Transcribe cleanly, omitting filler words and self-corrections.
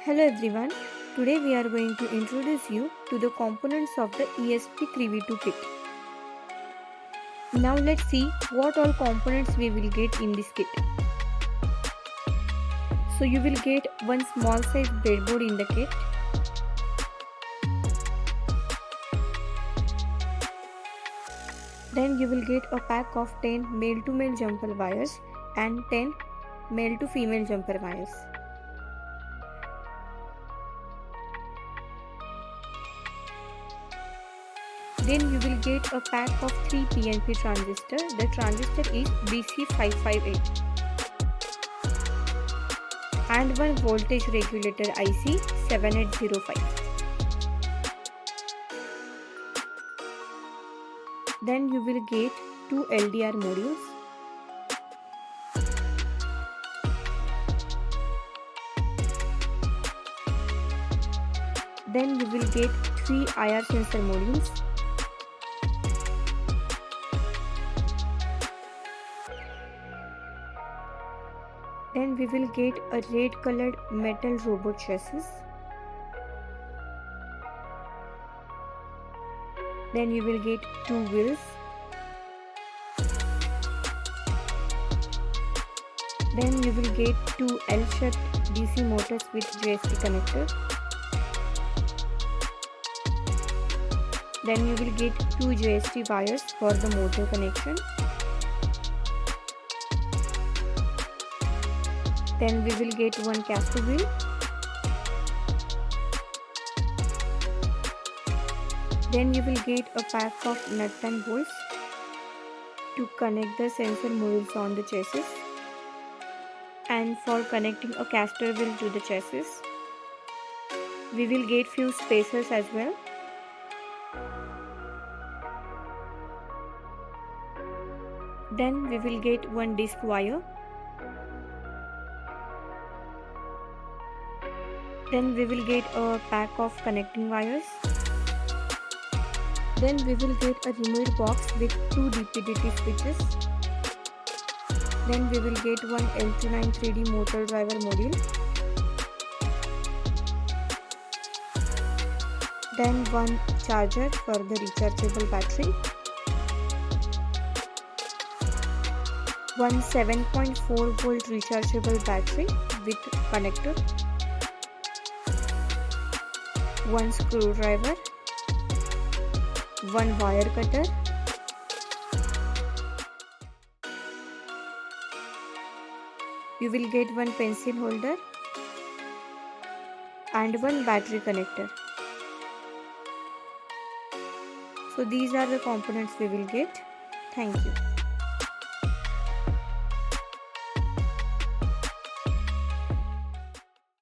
Hello everyone, today we are going to introduce you to the components of the ESP3V2 kit. Now let's see what all components we will get in this kit. So you will get one small size breadboard in the kit. Then you will get a pack of 10 male to male jumper wires and 10 male to female jumper wires. Then you will get a pack of 3 PNP transistors. The transistor is BC558 and one voltage regulator IC 7805. Then you will get 2 LDR modules. Then you will get 3 IR sensor modules. Then we will get a red colored metal robot chassis. Then you will get 2 wheels. Then you will get 2 L-shaped DC motors with JST connector. Then you will get 2 JST wires for the motor connection. Then we will get 1 caster wheel. Then you will get a pack of nuts and bolts to connect the sensor modules on the chassis and for connecting a caster wheel to the chassis. We will get few spacers as well. Then we will get 1 disc wire. Then we will get a pack of connecting wires. Then we will get a removed box with 2 DP/DT switches. Then we will get 1 L29 3D motor driver module. Then 1 charger for the rechargeable battery. 1 7.4 volt rechargeable battery with connector. 1 screwdriver, 1 wire cutter, you will get 1 pencil holder and 1 battery connector. So these are the components we will get. Thank you.